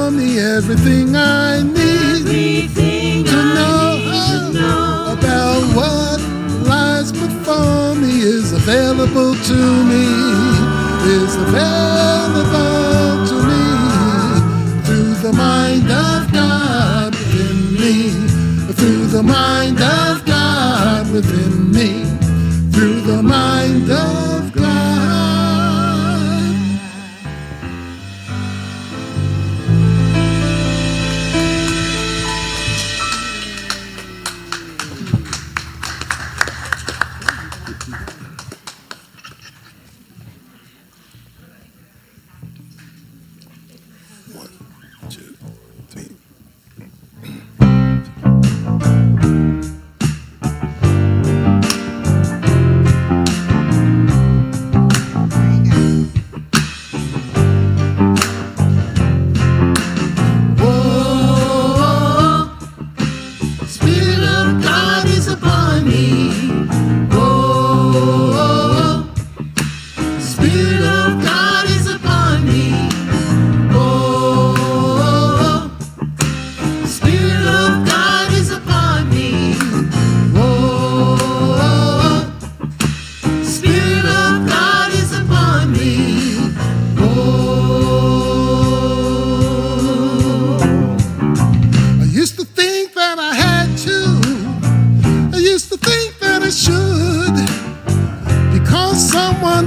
upon me everything I need to know about what lies before me is available to me, is available to me through the mind of God within me, through the mind of God within me, through the mind of God.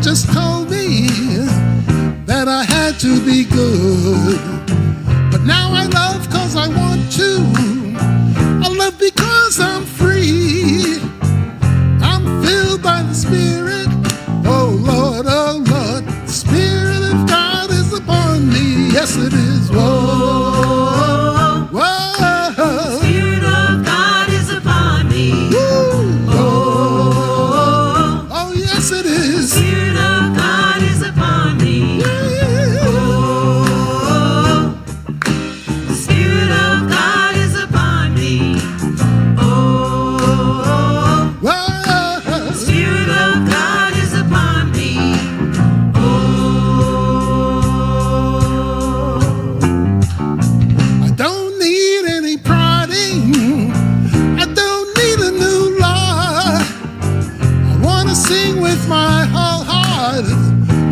Just told me that I had to be good, but now I love cause I want to. I love because I'm free. I'm filled by the Spirit. Oh Lord, the Spirit of God is upon me. Yes it is. Whoa, whoa. The Spirit of God is upon me. Woo. Oh yes it is.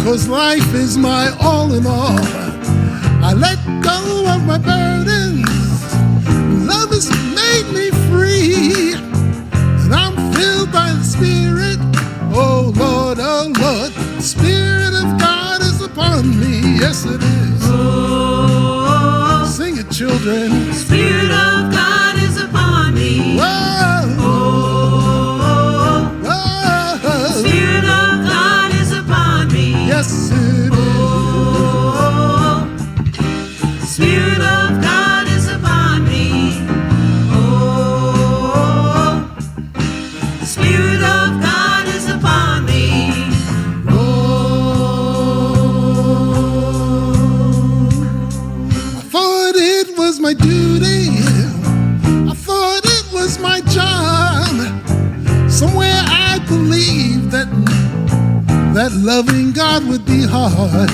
Cause life is my all in all. I let go of my burdens. Love has made me free. And I'm filled by the Spirit. Oh Lord, the Spirit of God is upon me. Yes it is. Oh, sing it, children. The Spirit of God is upon me. Whoa. The Spirit of God is upon me. Yes, it is. Oh, the Spirit of God is upon me. Oh, the Spirit of God is upon me. Oh, I thought it was my duty. I thought it was my job. Somewhere I believed that loving God would be hard,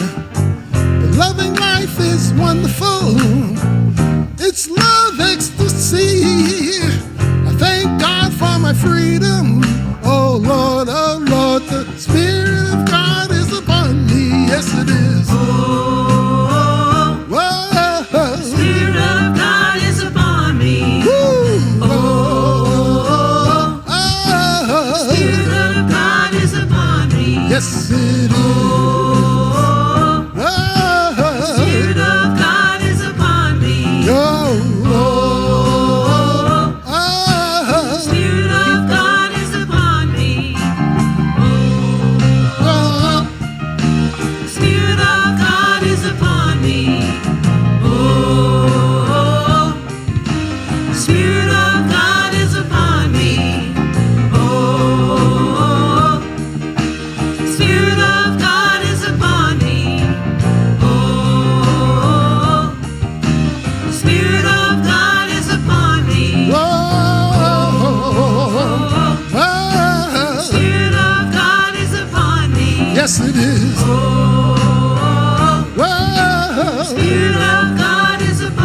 but loving life is wonderful. It's love ecstasy. I thank God for my freedom. Oh Lord, the Spirit of God is upon me. Yes it is. Oh, whoa. The Spirit of God is upon me. Woo. Oh, oh. The Spirit of God is upon me. Yes it is. Oh, the Spirit of God is upon me. Oh, the Spirit of God is upon me. Oh, the Spirit of God is upon me. Oh, the Spirit of God is upon me. Oh, the Spirit of God is upon me. Oh, the Spirit of God is upon me. The Spirit of God is upon me. yes it is. Oh, the Spirit of God is upon me.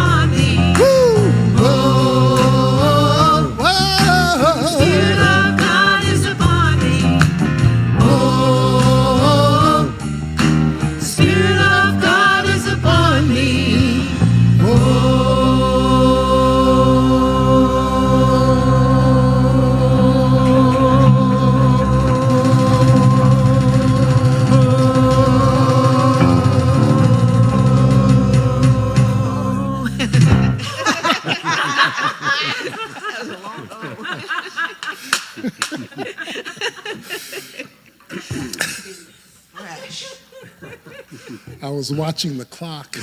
I was watching the clock.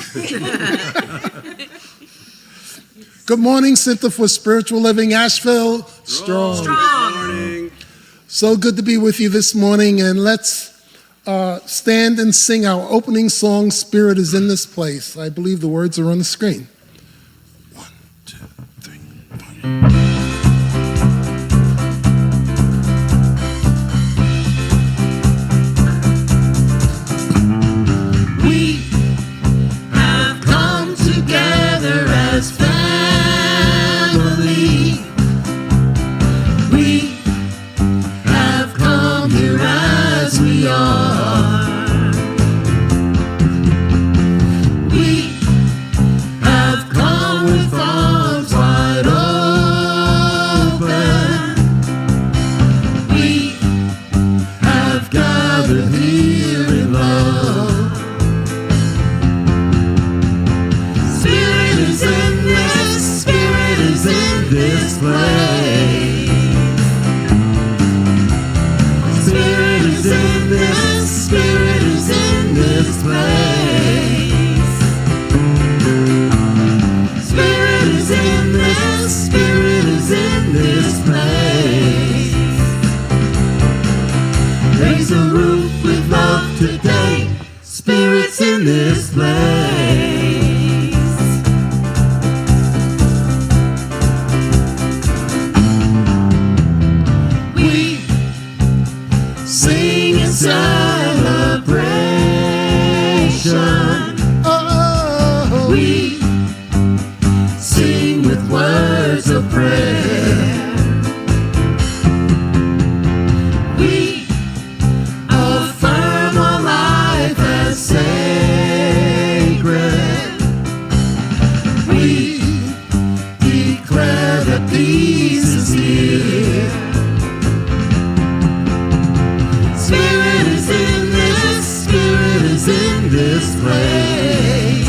Good morning, Center for Spiritual Living, Asheville. Strong. Strong. So good to be with you this morning, and let's stand and sing our opening song, Spirit is in this place. I believe the words are on the screen. 1, 2, 3, 4. We have come together as family. We have come here as we are. We have come with arms wide open. We have gathered here in love. Spirit is in this, Spirit is in this place. Spirit is in this, Spirit is in this place. Spirit is in this, Spirit is in this place. Raise the roof with love today, Spirit's in this place. We sing in celebration. Oh, We sing with words of prayer. We affirm our life as sacred. We declare that peace is here. Spirit is in this, Spirit is in this place.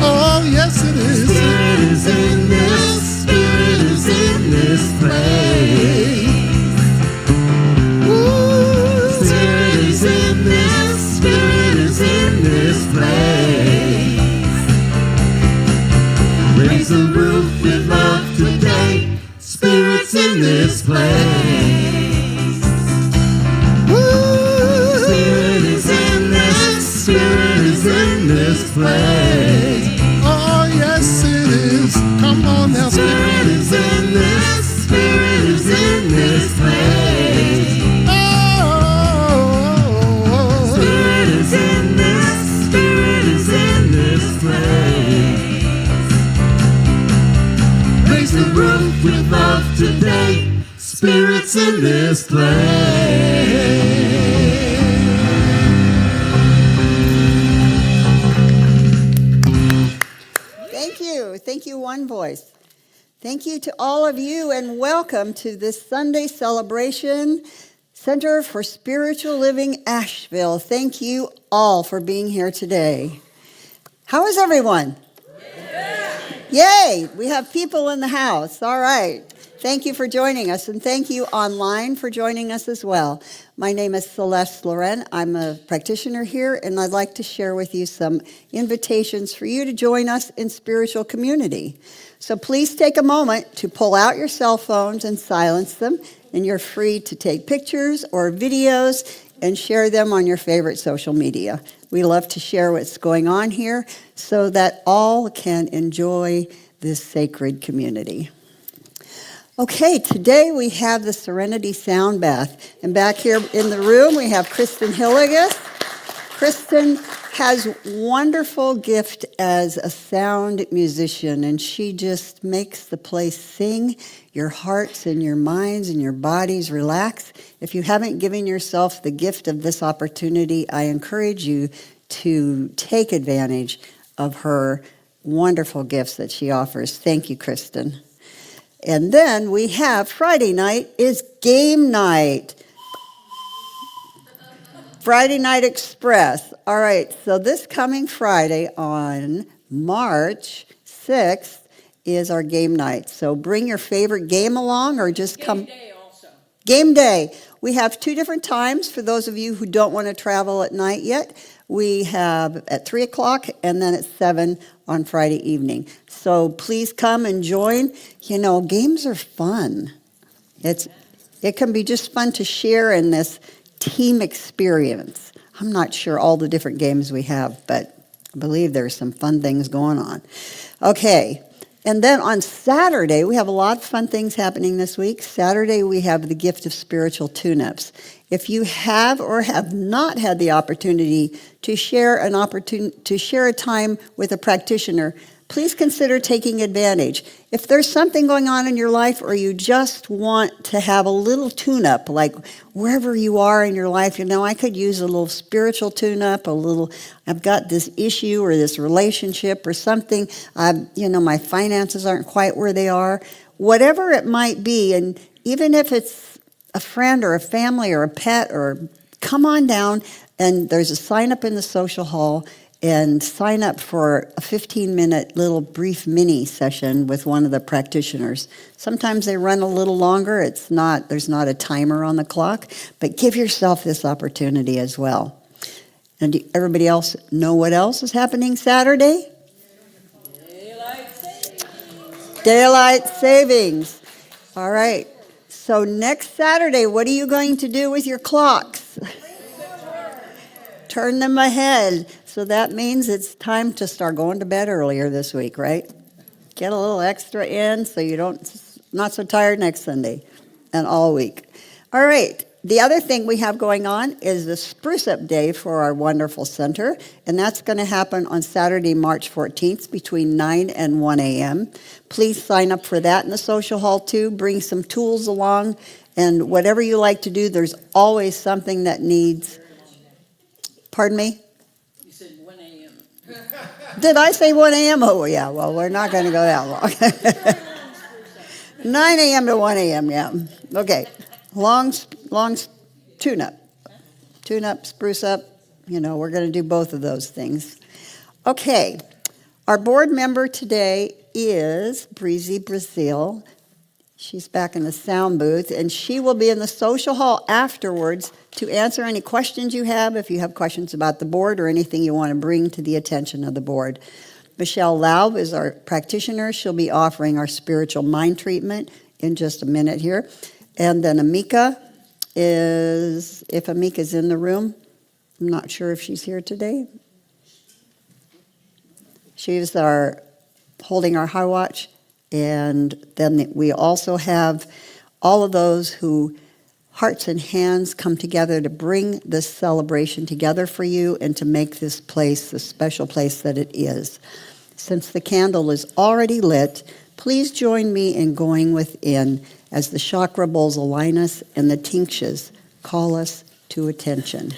oh, yes it is. Spirit is in this, Spirit is in this place. Ooh, Spirit is in this, Spirit is in this place. Raise the roof with love today, Spirit's in this place. Spirit is in this, Spirit is in this place. oh, yes it is. Come on now, Spirit is in this, Spirit is in this place. Oh, Spirit is in this, Spirit is in this place. Raise the roof with love today, Spirit's in this place. Thank you, One Voice. Thank you to all of you, and welcome to this Sunday celebration, Center for Spiritual Living, Asheville. Thank you all for being here today. How is everyone? Yay! We have people in the house. All right. Thank you for joining us, and thank you online for joining us as well. My name is Celeste Loren. I'm a practitioner here, and I'd like to share with you some invitations for you to join us in spiritual community. So please take a moment to pull out your cell phones and silence them, and you're free to take pictures or videos and share them on your favorite social media. We love to share what's going on here so that all can enjoy this sacred community. Okay, today we have the Serenity Sound Bath. And back here in the room, we have Kristen Hilligus. Kristen has wonderful gift as a sound musician, and she just makes the place sing. Your hearts and your minds and your bodies relax. If you haven't given yourself the gift of this opportunity, I encourage you to take advantage of her wonderful gifts that she offers. Thank you, Kristen. And then we have Friday night is game night. Friday Night Express. All right, so this coming Friday on March 6th is our game night. So bring your favorite game along or just come. Day also. Game day. We have two different times for those of you who don't want to travel at night yet. We have at 3 o'clock and then at 7 on Friday evening. So please come and join. You know, games are fun. It can be just fun to share in this team experience. I'm not sure all the different games we have, but I believe there's some fun things going on. Okay. And then on Saturday, we have a lot of fun things happening this week. Saturday, we have the gift of spiritual tune-ups. If you have or have not had the opportunity to share a time with a practitioner, please consider taking advantage. If there's something going on in your life or you just want to have a little tune-up, like wherever you are in your life, you know, I could use a little spiritual tune-up, I've got this issue or this relationship or something, my finances aren't quite where they are, whatever it might be, and even if it's a friend or a family or a pet, or come on down, and there's a sign up in the social hall, and sign up for a 15-minute little brief mini session with one of the practitioners. Sometimes they run a little longer. There's not a timer on the clock, but give yourself this opportunity as well. And do everybody else know what else is happening Saturday? Daylight savings. All right. So next Saturday, what are you going to do with your clocks? Turn them ahead. So that means it's time to start going to bed earlier this week, right? Get a little extra in so you not so tired next Sunday and all week. All right. The other thing we have going on is the Spruce Up Day for our wonderful center, and that's going to happen on Saturday, March 14th between 9 and 1 a.m. Please sign up for that in the social hall too. Bring some tools along, and whatever you like to do, there's always something that needs. Pardon me? You said 1 a.m. Did I say 1 a.m.? Oh, yeah, well, we're not going to go that long. 9 a.m. to 1 a.m., yeah. Okay. Long tune-up. Tune-up, spruce up. We're going to do both of those things. Okay. Our board member today is Breezy Brazil. She's back in the sound booth, and she will be in the social hall afterwards to answer any questions you have, if you have questions about the board or anything you want to bring to the attention of the board. Michelle Laub is our practitioner. She'll be offering our spiritual mind treatment in just a minute here. And then Amika if Amika's in the room, I'm not sure if she's here today. She's holding our high watch. And then we also have all of those who hearts and hands come together to bring this celebration together for you and to make this place the special place that it is. Since the candle is already lit, please join me in going within as the chakra bowls align us and the tingshes call us to attention.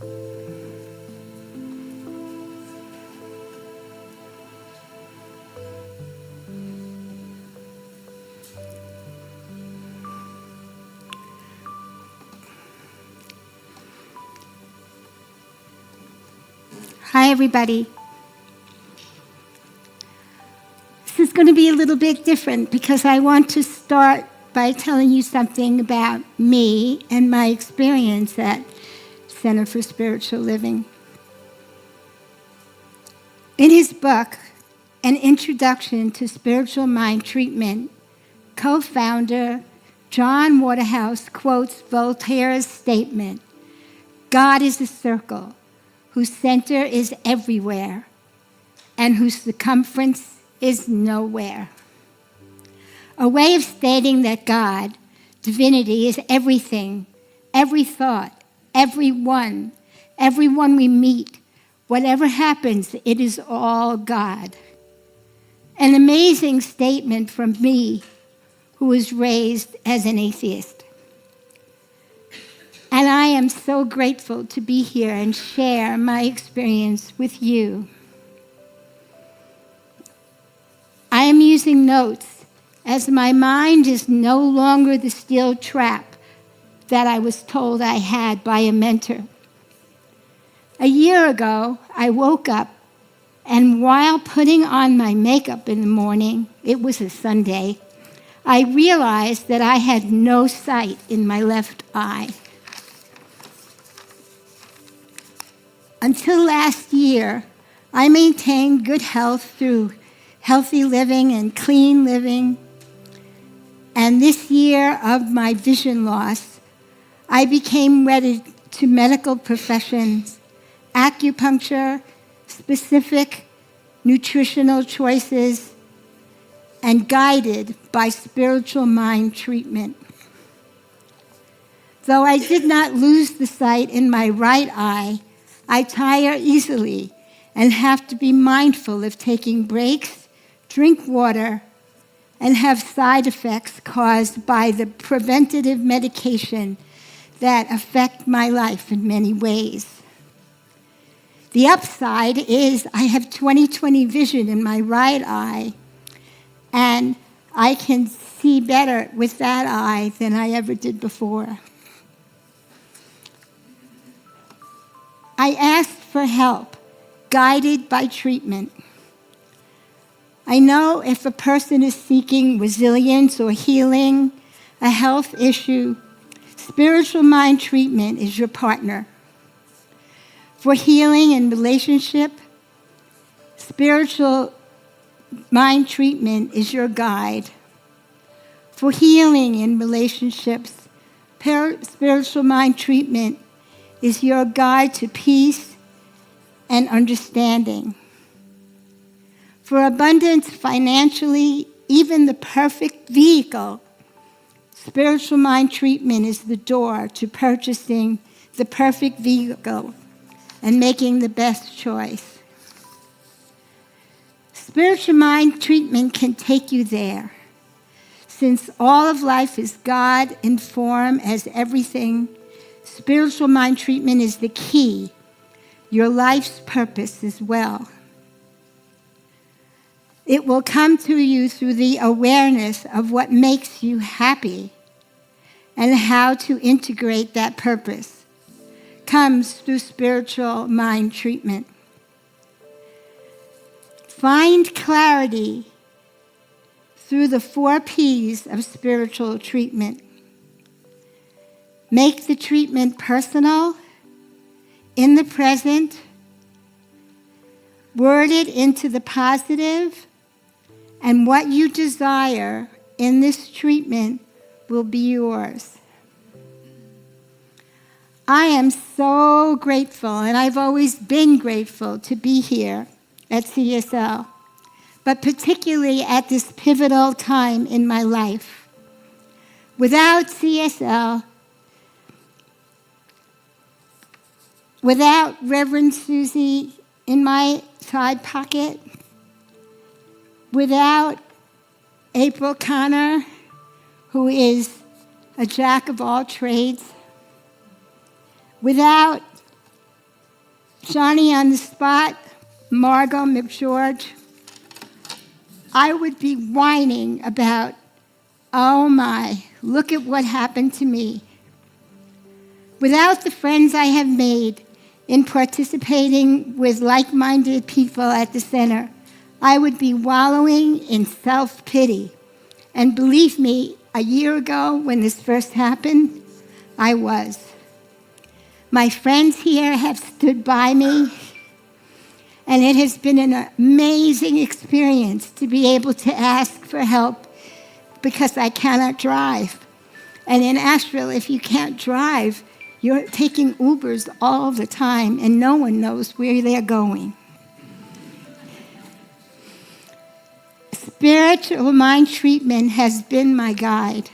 Hi, everybody. This is going to be a little bit different because I want to start by telling you something about me and my experience at Center for Spiritual Living. In his book, An Introduction to Spiritual Mind Treatment, co-founder John Waterhouse quotes Voltaire's statement, "God is a circle whose center is everywhere and whose circumference is nowhere." A way of stating that God, divinity, is everything, every thought, everyone we meet, whatever happens, it is all God. An amazing statement from me, who was raised as an atheist. And I am so grateful to be here and share my experience with you. I am using notes as my mind is no longer the steel trap that I was told I had by a mentor. A year ago, I woke up, and while putting on my makeup in the morning, it was a Sunday, I realized that I had no sight in my left eye. Until last year, I maintained good health through healthy living and clean living. And this year of my vision loss, I became wedded to medical professions, acupuncture, specific nutritional choices, and guided by spiritual mind treatment. Though I did not lose the sight in my right eye, I tire easily and have to be mindful of taking breaks, drink water, and have side effects caused by the preventative medication that affect my life in many ways. The upside is I have 20/20 vision in my right eye, and I can see better with that eye than I ever did before. I asked for help, guided by treatment. I know if a person is seeking resilience or healing, a health issue, spiritual mind treatment is your partner. For healing and relationship, spiritual mind treatment is your guide. For healing in relationships, spiritual mind treatment is your guide to peace and understanding. For abundance financially, even the perfect vehicle, spiritual mind treatment is the door to purchasing the perfect vehicle and making the best choice. Spiritual mind treatment can take you there. Since all of life is God in form as everything, spiritual mind treatment is the key, your life's purpose as well. It will come to you through the awareness of what makes you happy and how to integrate that purpose. Comes through spiritual mind treatment. Find clarity through the 4 P's of spiritual treatment. Make the treatment personal, in the present, word it into the positive, and what you desire in this treatment will be yours. I am so grateful, and I've always been grateful to be here at CSL, but particularly at this pivotal time in my life. Without CSL, without Reverend Suzi in my side pocket, without April Connor, who is a jack of all trades, without Johnny on the Spot, Margot McGeorge, I would be whining about, oh my, look at what happened to me. Without the friends I have made in participating with like-minded people at the center, I would be wallowing in self-pity. And believe me, a year ago when this first happened, I was. My friends here have stood by me, and it has been an amazing experience to be able to ask for help because I cannot drive. And in Asheville, if you can't drive, you're taking Ubers all the time, and no one knows where they're going. Spiritual mind treatment has been my guide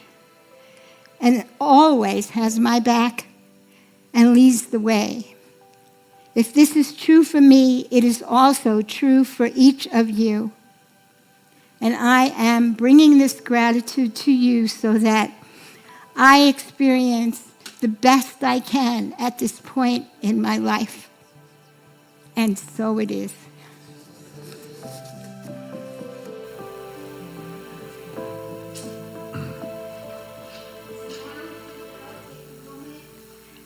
and always has my back and leads the way. If this is true for me, it is also true for each of you. And I am bringing this gratitude to you so that I experience the best I can at this point in my life. And so it is.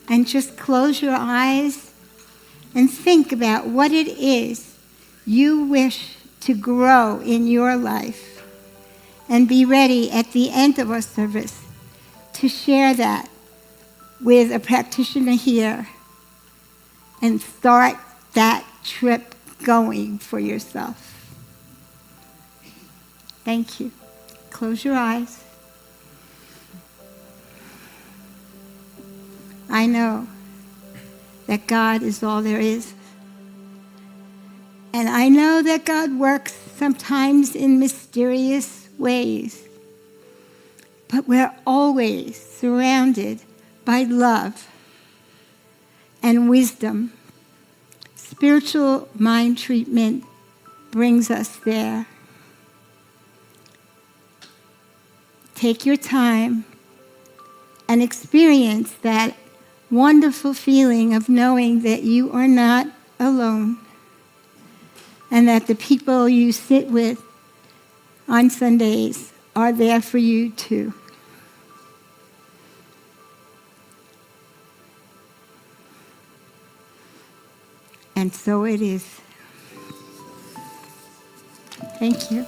And just close your eyes and think about what it is you wish to grow in your life. And be ready at the end of our service to share that with a practitioner here and start that trip going for yourself. Thank you. Close your eyes. I know that God is all there is. And I know that God works sometimes in mysterious ways. But we're always surrounded by love and wisdom. Spiritual mind treatment brings us there. Take your time and experience that wonderful feeling of knowing that you are not alone and that the people you sit with on Sundays are there for you too. And so it is. Thank you.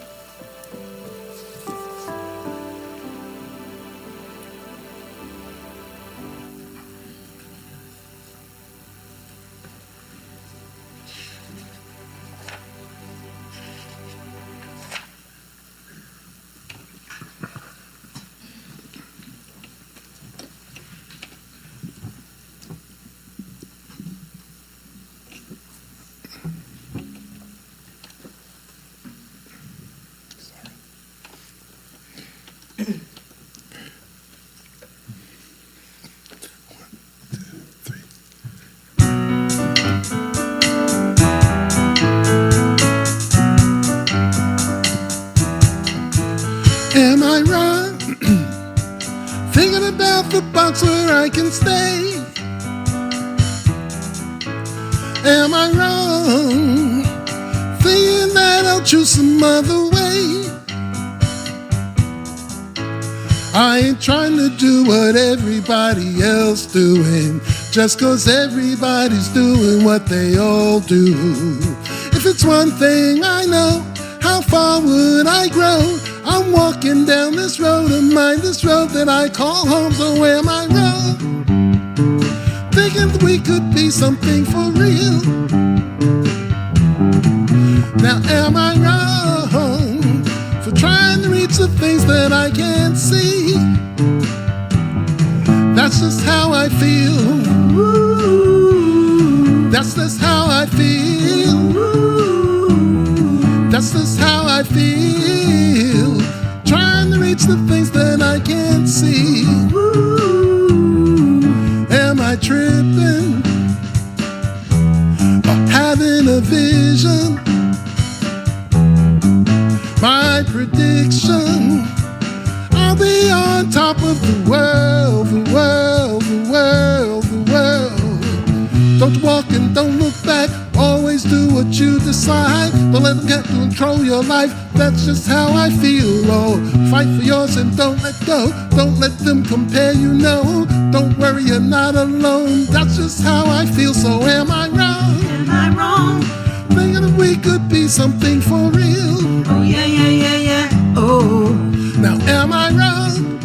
Am I wrong? Thinking about the box where I can stay. Am I wrong? Thinking that I'll choose some other way. I ain't trying to do what everybody else doing, just 'cause everybody's doing what they all do. If it's one thing I know, how far would I grow? I'm walking down this road of mine, this road that I call home, so am I wrong? Thinking that we could be something for real. Now am I wrong for trying to reach the things that I can't see? That's just how I feel. That's just how I feel. That's just how I feel. Trying to reach the things that I can't see. Am I tripping? Or having a vision? My prediction, I'll be on top of the world, the world, the world, the world. Don't walk and don't look back. Always do what you decide. Don't let them get to control your life. That's just how I feel. Oh, fight for yours and don't let go. Don't let them compare you, no. Don't worry, you're not alone. That's just how I feel. So am I wrong? Am I wrong? Thinking that we could be something for real. Oh, yeah, yeah, yeah, yeah. Oh, Now am I wrong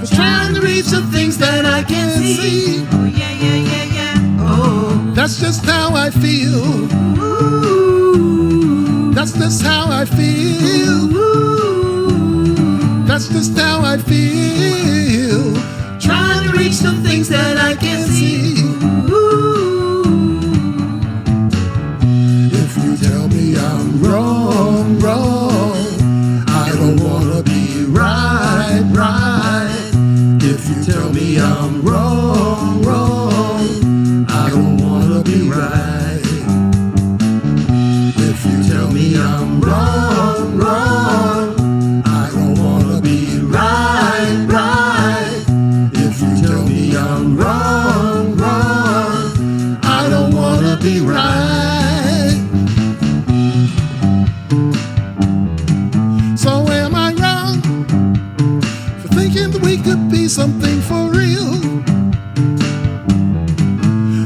for trying to reach the things that I can't see? oh, yeah, yeah, yeah, yeah. Oh, That's just how I feel. ooh, That's just how I feel. ooh. That's just how I feel. Trying to reach the things that I can't see. If you tell me I'm wrong, I don't wanna be right. If you tell me I'm wrong, I don't wanna be right. If you tell me I'm wrong, I don't wanna be right. If you tell me I'm wrong, I don't wanna be right. So am I wrong for thinking that we could be something for real?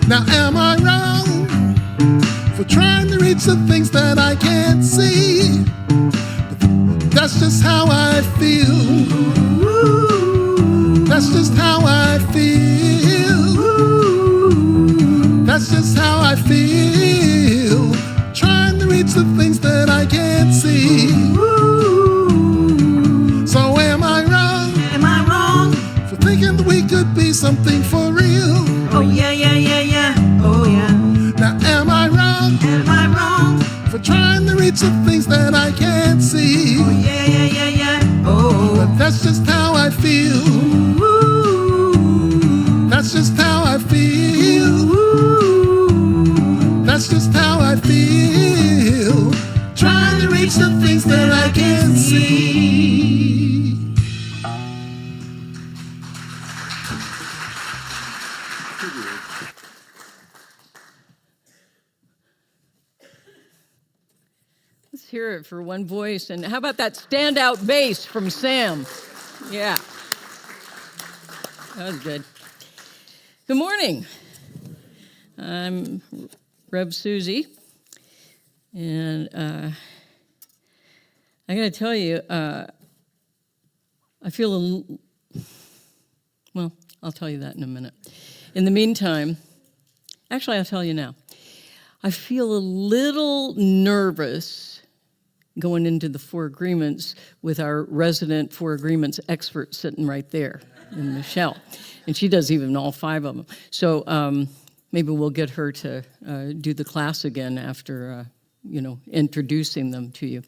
Now am I wrong for trying to reach the things that I can't see? But that's just how I feel. That's just how I feel. That's just how I feel. Trying to reach the things that I can't see. So am I wrong Am I wrong? for thinking that we could be something for real? Oh, yeah, yeah, yeah, yeah. Oh, yeah. Now am I wrong Am I wrong? for trying to reach the things that I can't see? Oh, yeah, yeah, yeah, yeah. Oh, But that's just how I feel. That's just how I feel. That's just how I feel. Trying to reach the things that I can't see. Let's hear it for one voice. And how about that standout bass from Sam? Yeah. That was good. Good morning. I'm Rev Suzi. And I got to tell you, I feel well, I'll tell you that in a minute. In the meantime, actually, I'll tell you now. I feel a little nervous going into the Four Agreements with our resident Four Agreements expert sitting right there, in Michelle. And she does even all 5 of them. So maybe we'll get her to do the class again after, introducing them to you.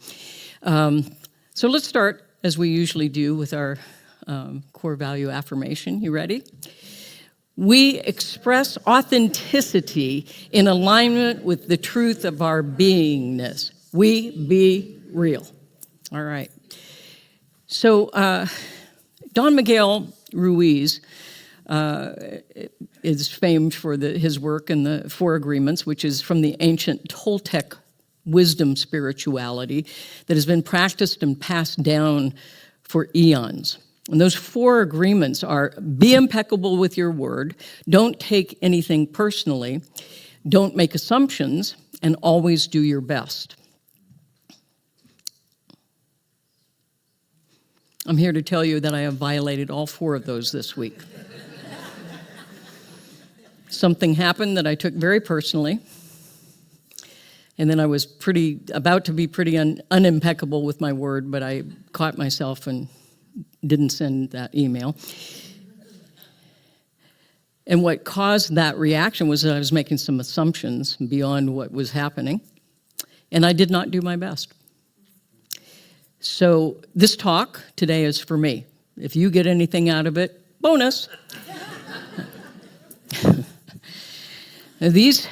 So let's start, as we usually do, with our core value affirmation. You ready? We express authenticity in alignment with the truth of our beingness. We be real. All right. So Don Miguel Ruiz is famed for his work in the Four Agreements, which is from the ancient Toltec wisdom spirituality that has been practiced and passed down for eons. And those 4 agreements are: be impeccable with your word, don't take anything personally, don't make assumptions, and always do your best. I'm here to tell you that I have violated all 4 of those this week. Something happened that I took very personally, and then I was about to be pretty unimpeccable with my word, but I caught myself and didn't send that email. And what caused that reaction was that I was making some assumptions beyond what was happening, and I did not do my best. So this talk today is for me. If you get anything out of it, bonus. Now, these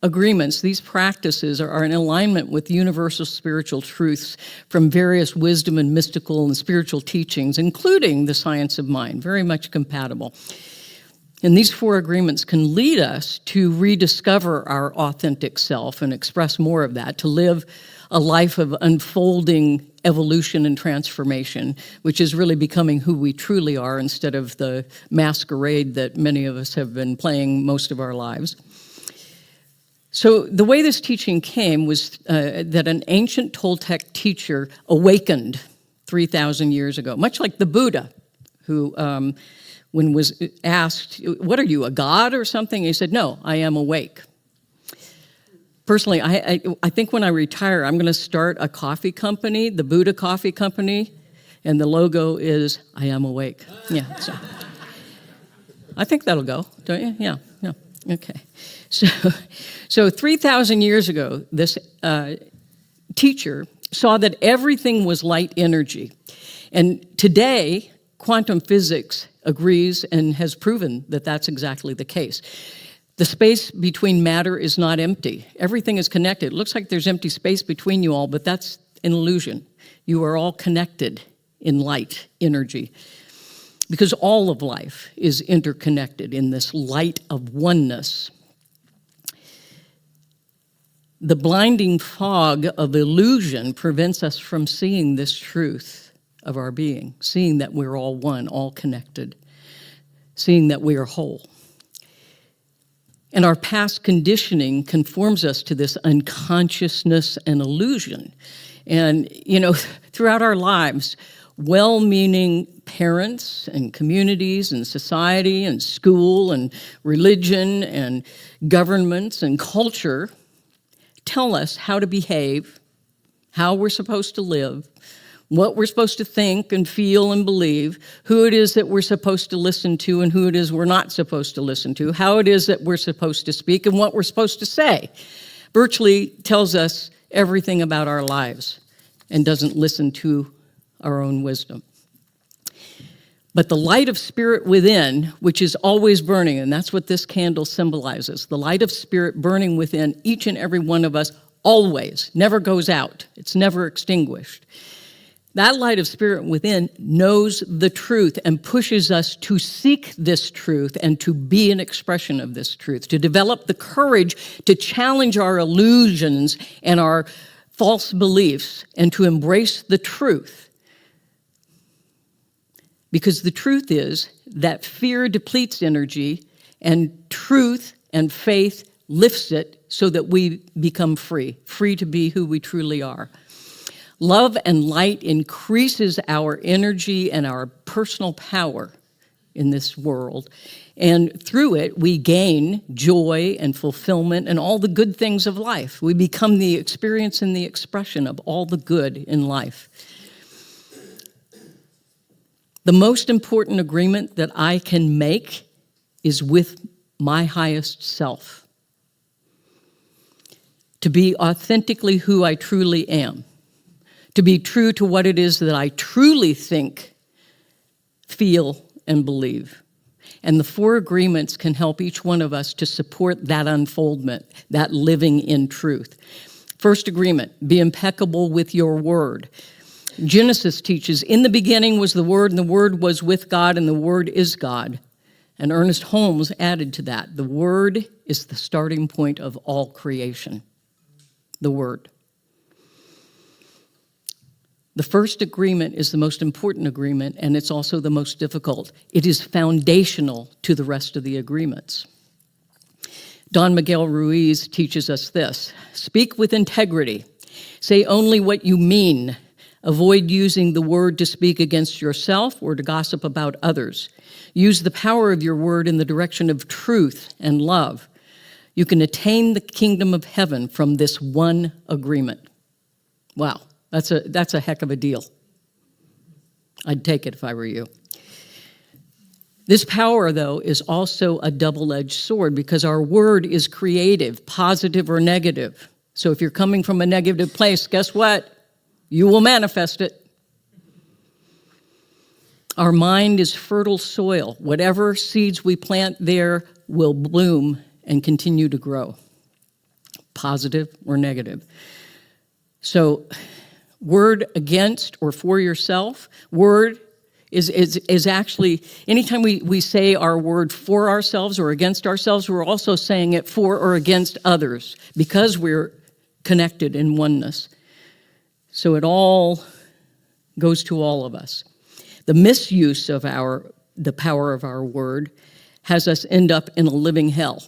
agreements, these practices are in alignment with universal spiritual truths from various wisdom and mystical and spiritual teachings, including the science of mind, very much compatible. And these 4 agreements can lead us to rediscover our authentic self and express more of that, to live a life of unfolding evolution and transformation, which is really becoming who we truly are instead of the masquerade that many of us have been playing most of our lives. So the way this teaching came was that an ancient Toltec teacher awakened 3,000 years ago, much like the Buddha, who, when was asked, "What are you, a god or something?" He said, "No, I am awake." Personally, I think when I retire, I'm going to start a coffee company, the Buddha Coffee Company, and the logo is "I am awake." Yeah, so I think that'll go, don't you? Yeah, okay. So 3,000 years ago, this teacher saw that everything was light energy. And today, quantum physics agrees and has proven that that's exactly the case. The space between matter is not empty. Everything is connected. It looks like there's empty space between you all, but that's an illusion. You are all connected in light energy, because all of life is interconnected in this light of oneness. The blinding fog of illusion prevents us from seeing this truth of our being, seeing that we're all one, all connected, seeing that we are whole. And our past conditioning conforms us to this unconsciousness and illusion. And, throughout our lives, well-meaning parents and communities and society and school and religion and governments and culture tell us how to behave, how we're supposed to live, what we're supposed to think and feel and believe, who it is that we're supposed to listen to and who it is we're not supposed to listen to, how it is that we're supposed to speak and what we're supposed to say. Virtually tells us everything about our lives and doesn't listen to our own wisdom. But the light of spirit within, which is always burning, and that's what this candle symbolizes, the light of spirit burning within each and every one of us always, never goes out. It's never extinguished. That light of spirit within knows the truth and pushes us to seek this truth and to be an expression of this truth, to develop the courage to challenge our illusions and our false beliefs and to embrace the truth. Because the truth is that fear depletes energy and truth and faith lifts it so that we become free to be who we truly are. Love and light increases our energy and our personal power in this world. And through it, we gain joy and fulfillment and all the good things of life. We become the experience and the expression of all the good in life. The most important agreement that I can make is with my highest self. To be authentically who I truly am. To be true to what it is that I truly think, feel, and believe. And the 4 agreements can help each one of us to support that unfoldment, that living in truth. First agreement, be impeccable with your word. Genesis teaches, in the beginning was the Word, and the Word was with God, and the Word is God. And Ernest Holmes added to that, the Word is the starting point of all creation. The Word. The first agreement is the most important agreement, and it's also the most difficult. It is foundational to the rest of the agreements. Don Miguel Ruiz teaches us this: speak with integrity. Say only what you mean. Avoid using the word to speak against yourself or to gossip about others. Use the power of your word in the direction of truth and love. You can attain the kingdom of heaven from this one agreement. Wow. That's a heck of a deal. I'd take it if I were you. This power, though, is also a double-edged sword because our word is creative, positive or negative. So if you're coming from a negative place, guess what? You will manifest it. Our mind is fertile soil. Whatever seeds we plant there will bloom and continue to grow, positive or negative. So, word against or for yourself. Word is actually, anytime we say our word for ourselves or against ourselves, we're also saying it for or against others because we're connected in oneness. So it all goes to all of us. The misuse of the power of our word has us end up in a living hell.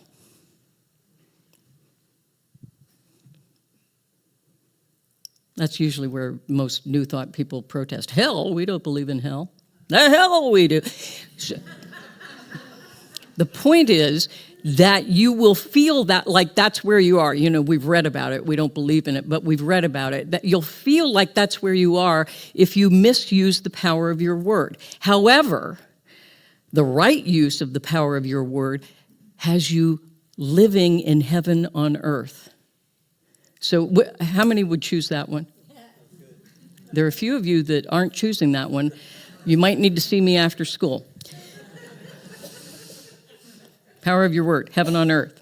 That's usually where most New Thought people protest. Hell? We don't believe in hell. The hell we do. The point is that you will feel that like that's where you are. You know, we've read about it. We don't believe in it, but we've read about it. That you'll feel like that's where you are if you misuse the power of your word. However, the right use of the power of your word has you living in heaven on earth. So how many would choose that one? There are a few of you that aren't choosing that one. You might need to see me after school. Power of your word, heaven on earth.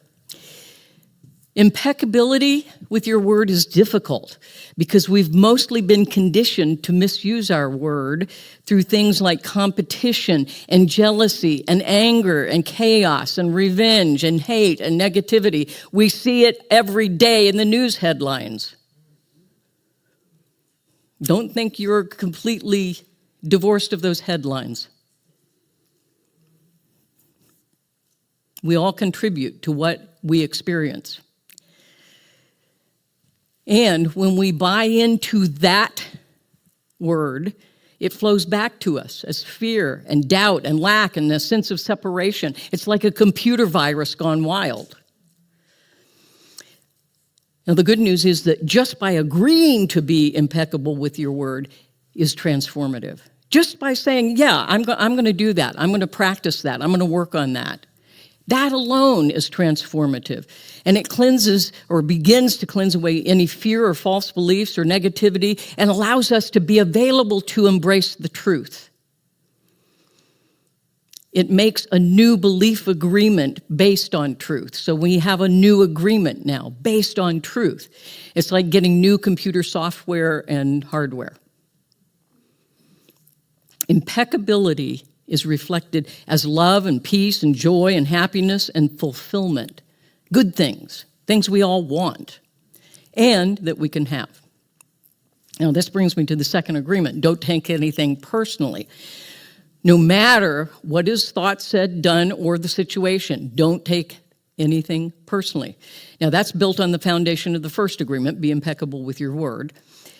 Impeccability with your word is difficult because we've mostly been conditioned to misuse our word through things like competition and jealousy and anger and chaos and revenge and hate and negativity. We see it every day in the news headlines. Don't think you're completely divorced of those headlines. We all contribute to what we experience. And when we buy into that word, it flows back to us as fear and doubt and lack and a sense of separation. It's like a computer virus gone wild. Now, the good news is that just by agreeing to be impeccable with your word is transformative. Just by saying, yeah, I'm going to do that. I'm going to practice that. I'm going to work on that. That alone is transformative. And it cleanses or begins to cleanse away any fear or false beliefs or negativity and allows us to be available to embrace the truth. It makes a new belief agreement based on truth. So we have a new agreement now based on truth. It's like getting new computer software and hardware. Impeccability is reflected as love and peace and joy and happiness and fulfillment. Good things, things we all want and that we can have. Now, this brings me to the second agreement. Don't take anything personally. No matter what is thought, said, done, or the situation, don't take anything personally. Now, that's built on the foundation of the first agreement, be impeccable with your word.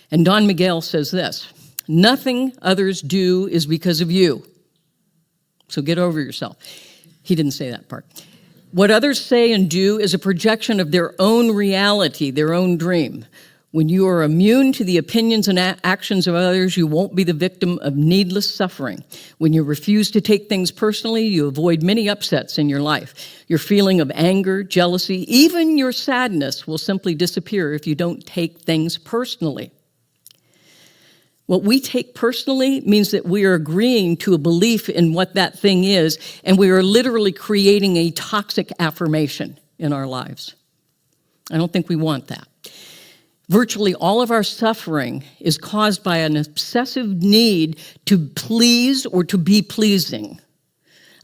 And Don Miguel says this, nothing others do is because of you. So get over yourself. He didn't say that part. What others say and do is a projection of their own reality, their own dream. When you are immune to the opinions and actions of others, you won't be the victim of needless suffering. When you refuse to take things personally, you avoid many upsets in your life. Your feeling of anger, jealousy, even your sadness will simply disappear if you don't take things personally. What we take personally means that we are agreeing to a belief in what that thing is, and we are literally creating a toxic affirmation in our lives. I don't think we want that. Virtually all of our suffering is caused by an obsessive need to please or to be pleasing,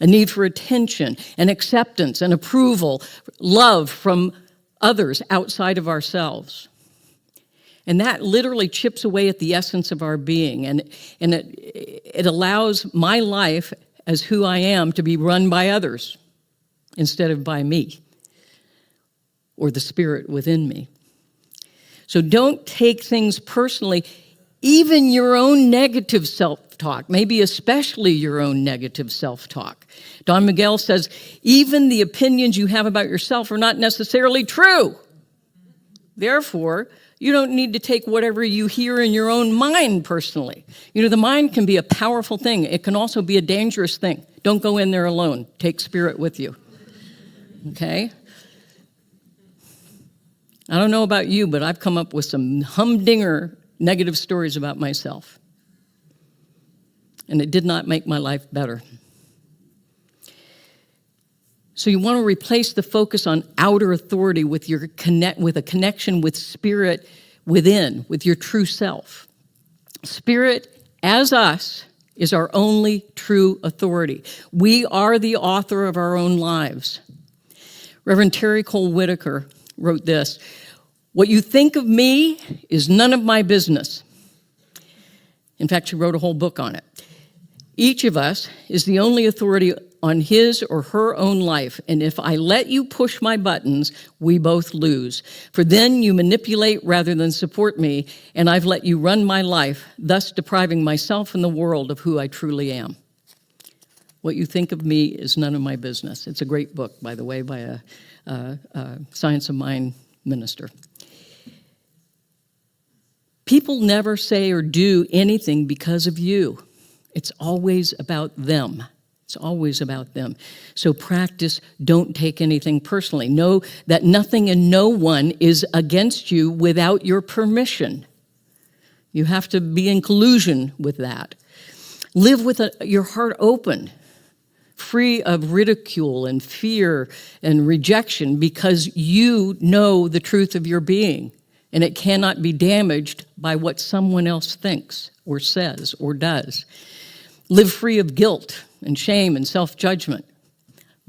a need for attention and acceptance and approval, love from others outside of ourselves. And that literally chips away at the essence of our being, and it allows my life as who I am to be run by others instead of by me or the spirit within me. So don't take things personally, even your own negative self-talk, maybe especially your own negative self-talk. Don Miguel says, even the opinions you have about yourself are not necessarily true. Therefore, you don't need to take whatever you hear in your own mind personally. You know, the mind can be a powerful thing. It can also be a dangerous thing. Don't go in there alone. Take spirit with you. Okay? I don't know about you, but I've come up with some humdinger negative stories about myself. And it did not make my life better. So you want to replace the focus on outer authority with a connection with spirit within, with your true self. Spirit as us is our only true authority. We are the author of our own lives. Reverend Terry Cole Whitaker wrote this: "What you think of me is none of my business." In fact, she wrote a whole book on it. Each of us is the only authority on his or her own life, and if I let you push my buttons, we both lose. For then you manipulate rather than support me, and I've let you run my life, thus depriving myself and the world of who I truly am. What you think of me is none of my business. It's a great book, by the way, by a Science of Mind minister. People never say or do anything because of you. It's always about them. It's always about them. So practice, don't take anything personally. Know that nothing and no one is against you without your permission. You have to be in collusion with that. Live with your heart open, free of ridicule and fear and rejection, because you know the truth of your being, and it cannot be damaged by what someone else thinks or says or does. Live free of guilt and shame and self-judgment.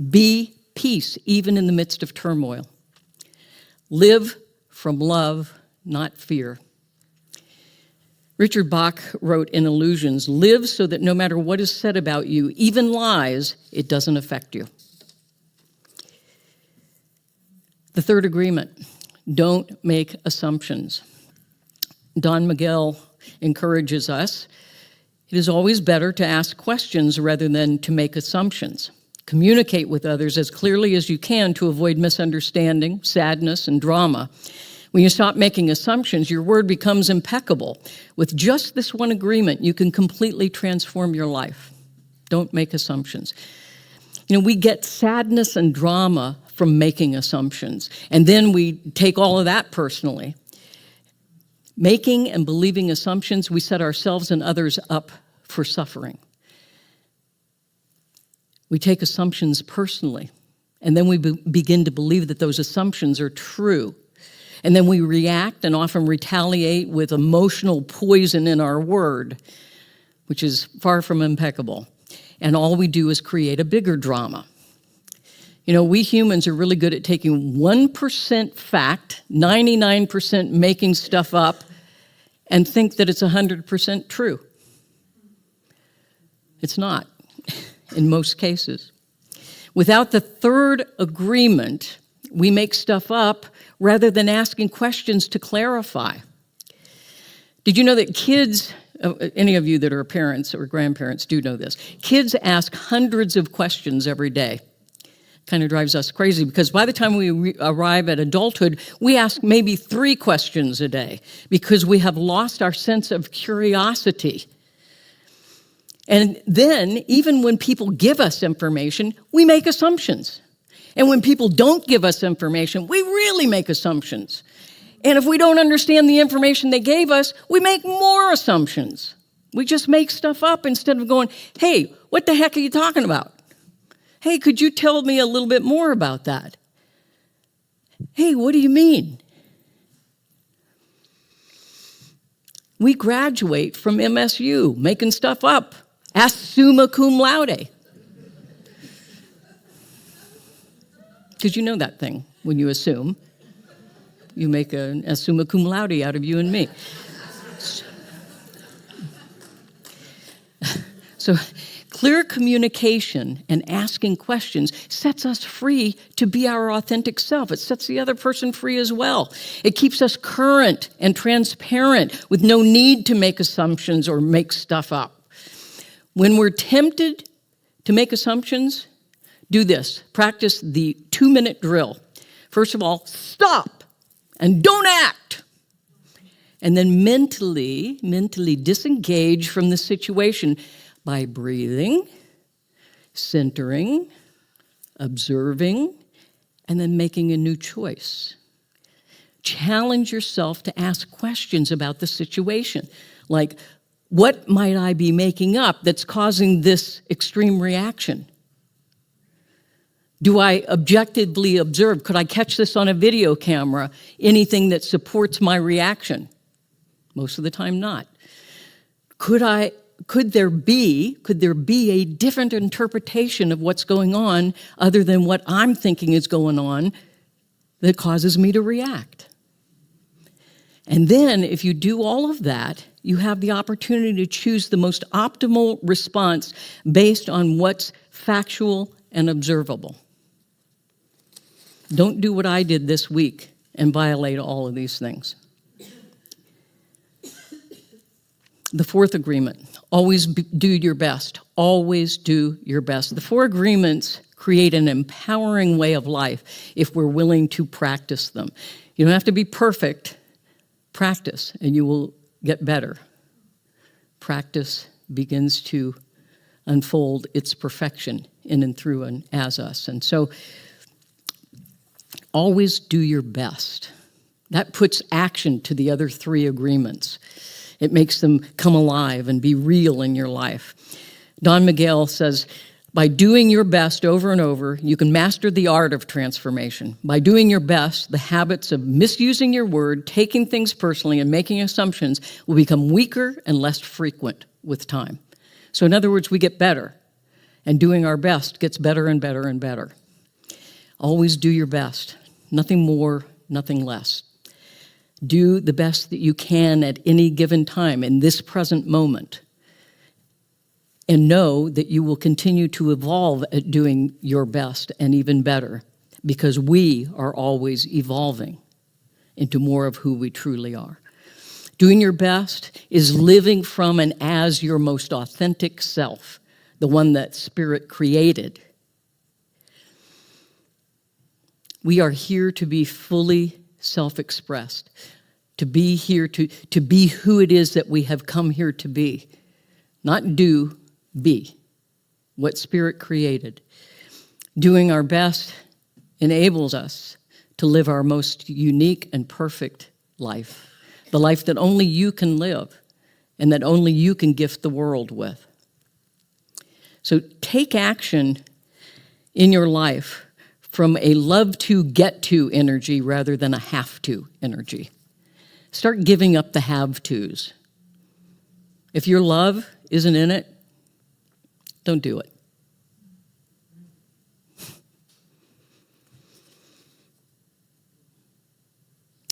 Be peace even in the midst of turmoil. Live from love, not fear. Richard Bach wrote in Illusions, "Live so that no matter what is said about you, even lies, it doesn't affect you." The third agreement, don't make assumptions. Don Miguel encourages us, "It is always better to ask questions rather than to make assumptions. Communicate with others as clearly as you can to avoid misunderstanding, sadness, and drama. When you stop making assumptions, your word becomes impeccable. With just this one agreement, you can completely transform your life. Don't make assumptions." We get sadness and drama from making assumptions, and then we take all of that personally. Making and believing assumptions, we set ourselves and others up for suffering. We take assumptions personally, and then we begin to believe that those assumptions are true. And then we react and often retaliate with emotional poison in our word, which is far from impeccable. And all we do is create a bigger drama. We humans are really good at taking 1% fact, 99% making stuff up, and think that it's 100% true. It's not, in most cases. Without the third agreement, we make stuff up rather than asking questions to clarify. Did you know that kids, any of you that are parents or grandparents do know this, kids ask hundreds of questions every day. Kind of drives us crazy because by the time we arrive at adulthood, we ask maybe 3 questions a day because we have lost our sense of curiosity. And then, even when people give us information, we make assumptions. And when people don't give us information, we really make assumptions. And if we don't understand the information they gave us, we make more assumptions. We just make stuff up instead of going, "Hey, what the heck are you talking about? Hey, could you tell me a little bit more about that? Hey, what do you mean?" We graduate from MSU making stuff up, summa cum laude. Because you know that thing when you assume. You make a summa cum laude out of you and me. So clear communication and asking questions sets us free to be our authentic self. It sets the other person free as well. It keeps us current and transparent with no need to make assumptions or make stuff up. When we're tempted to make assumptions, do this. Practice the 2-minute drill. First of all, stop and don't act. And then mentally disengage from the situation by breathing, centering, observing, and then making a new choice. Challenge yourself to ask questions about the situation, like, what might I be making up that's causing this extreme reaction? Do I objectively observe? Could I catch this on a video camera? Anything that supports my reaction? Most of the time, not. Could I could there be a different interpretation of what's going on other than what I'm thinking is going on that causes me to react? And then if you do all of that, you have the opportunity to choose the most optimal response based on what's factual and observable. Don't do what I did this week and violate all of these things. The fourth agreement, always do your best. Always do your best. The 4 agreements create an empowering way of life if we're willing to practice them. You don't have to be perfect. Practice, and you will get better. Practice begins to unfold its perfection in and through and as us. And so, always do your best. That puts action to the other 3 agreements. It makes them come alive and be real in your life. Don Miguel says, by doing your best over and over, you can master the art of transformation. By doing your best, the habits of misusing your word, taking things personally, and making assumptions will become weaker and less frequent with time. So in other words, we get better, and doing our best gets better and better and better. Always do your best. Nothing more, nothing less. Do the best that you can at any given time in this present moment. And know that you will continue to evolve at doing your best and even better, because we are always evolving into more of who we truly are. Doing your best is living from and as your most authentic self, the one that Spirit created. We are here to be fully self-expressed, to be here to be who it is that we have come here to be. Not do, be what Spirit created. Doing our best enables us to live our most unique and perfect life, the life that only you can live and that only you can gift the world with. So take action in your life from a love to, get to energy rather than a have to energy. Start giving up the have tos. If your love isn't in it, don't do it.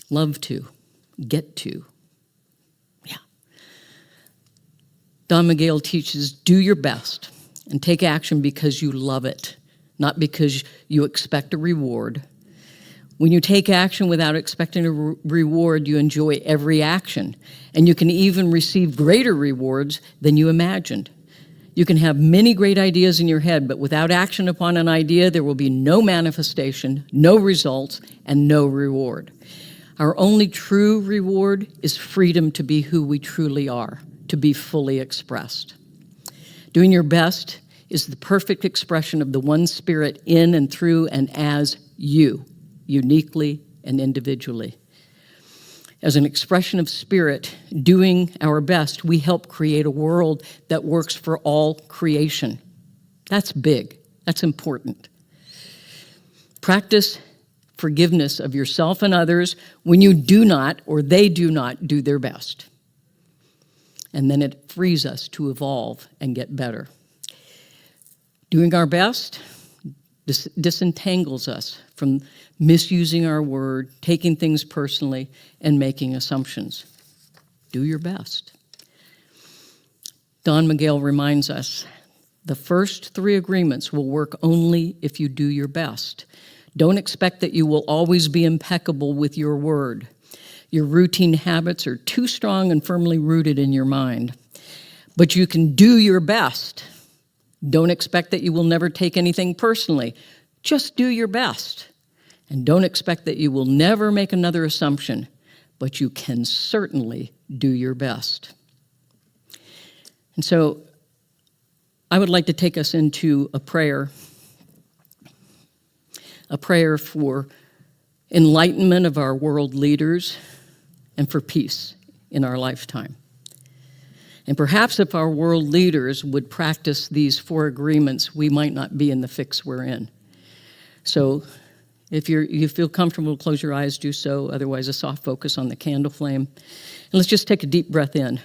Love to, get to. Yeah. Don Miguel teaches, do your best and take action because you love it, not because you expect a reward. When you take action without expecting a reward, you enjoy every action, and you can even receive greater rewards than you imagined. You can have many great ideas in your head, but without action upon an idea, there will be no manifestation, no results, and no reward. Our only true reward is freedom to be who we truly are, to be fully expressed. Doing your best is the perfect expression of the one Spirit in and through and as you, uniquely and individually. As an expression of Spirit, doing our best, we help create a world that works for all creation. That's big. That's important. Practice forgiveness of yourself and others when you do not or they do not do their best. And then it frees us to evolve and get better. Doing our best disentangles us from misusing our word, taking things personally, and making assumptions. Do your best. Don Miguel reminds us, the first 3 agreements will work only if you do your best. Don't expect that you will always be impeccable with your word. Your routine habits are too strong and firmly rooted in your mind. But you can do your best. Don't expect that you will never take anything personally. Just do your best. And don't expect that you will never make another assumption, but you can certainly do your best. And so I would like to take us into a prayer for enlightenment of our world leaders and for peace in our lifetime. And perhaps if our world leaders would practice these 4 agreements, we might not be in the fix we're in. So if you feel comfortable, close your eyes, do so. Otherwise, a soft focus on the candle flame. And let's just take a deep breath in.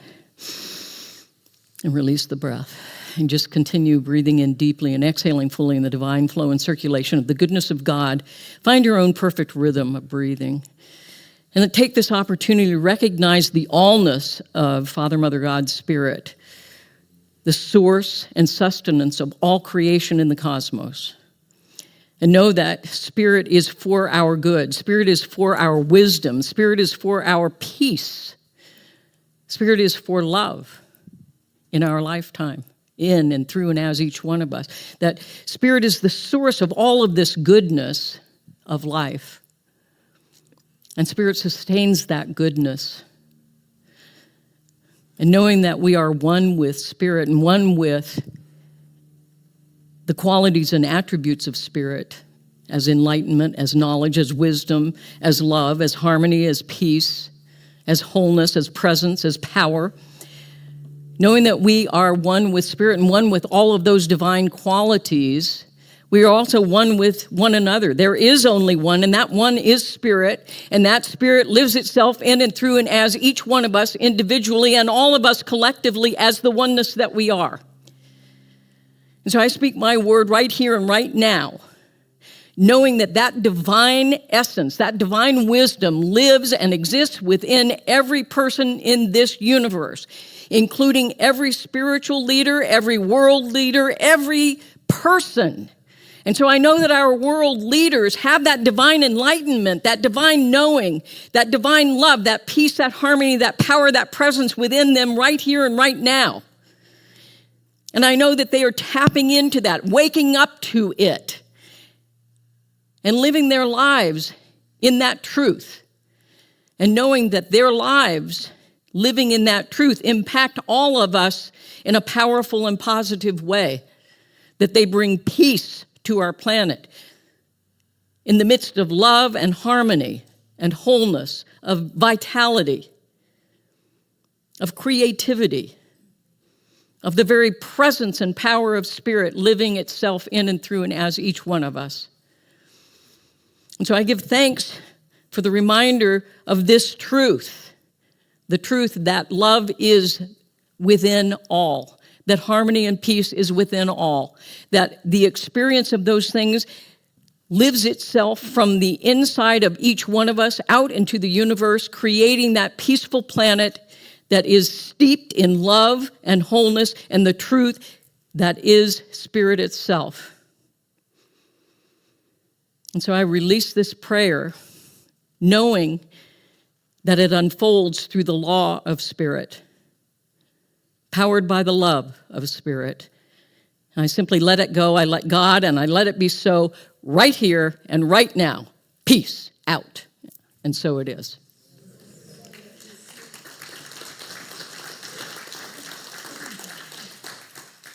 And release the breath. And just continue breathing in deeply and exhaling fully in the divine flow and circulation of the goodness of God. Find your own perfect rhythm of breathing. And then take this opportunity to recognize the allness of Father, Mother, God, Spirit, the source and sustenance of all creation in the cosmos. And know that Spirit is for our good. Spirit is for our wisdom. Spirit is for our peace. Spirit is for love in our lifetime, in and through and as each one of us. That Spirit is the source of all of this goodness of life. And Spirit sustains that goodness. And knowing that we are one with Spirit and one with the qualities and attributes of Spirit, as enlightenment, as knowledge, as wisdom, as love, as harmony, as peace, as wholeness, as presence, as power. Knowing that we are one with Spirit and one with all of those divine qualities, we are also one with one another. There is only one, and that one is Spirit, and that Spirit lives itself in and through and as each one of us individually and all of us collectively as the oneness that we are. And so I speak my word right here and right now, knowing that that divine essence, that divine wisdom lives and exists within every person in this universe, including every spiritual leader, every world leader, every person. And so I know that our world leaders have that divine enlightenment, that divine knowing, that divine love, that peace, that harmony, that power, that presence within them right here and right now. And I know that they are tapping into that, waking up to it, and living their lives in that truth, and knowing that their lives living in that truth impact all of us in a powerful and positive way, that they bring peace to our planet in the midst of love and harmony and wholeness, of vitality, of creativity, of the very presence and power of Spirit living itself in and through and as each one of us. And so I give thanks for the reminder of this truth, the truth that love is within all, that harmony and peace is within all, that the experience of those things lives itself from the inside of each one of us out into the universe, creating that peaceful planet that is steeped in love and wholeness and the truth that is Spirit itself. And so I release this prayer knowing that it unfolds through the law of Spirit, powered by the love of Spirit. And I simply let it go, I let God, and I let it be so right here and right now. Peace out. And so it is.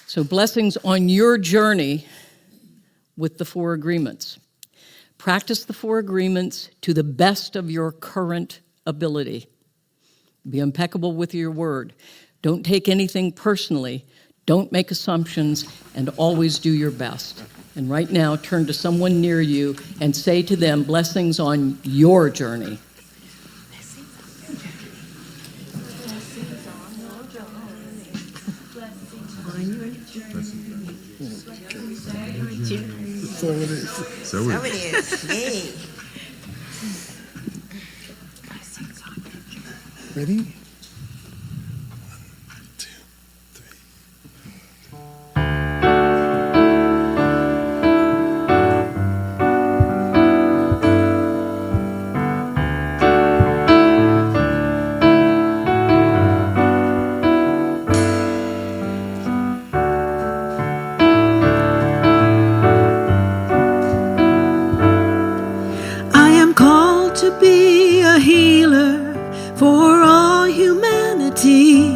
So blessings on your journey with the 4 agreements. Practice the 4 agreements to the best of your current ability. Be impeccable with your word. Don't take anything personally. Don't make assumptions, and always do your best. And right now, turn to someone near you and say to them, blessings on your journey. So it is. So it is. Yay. Ready? 1, 2, 3. I am called to be a healer for all humanity.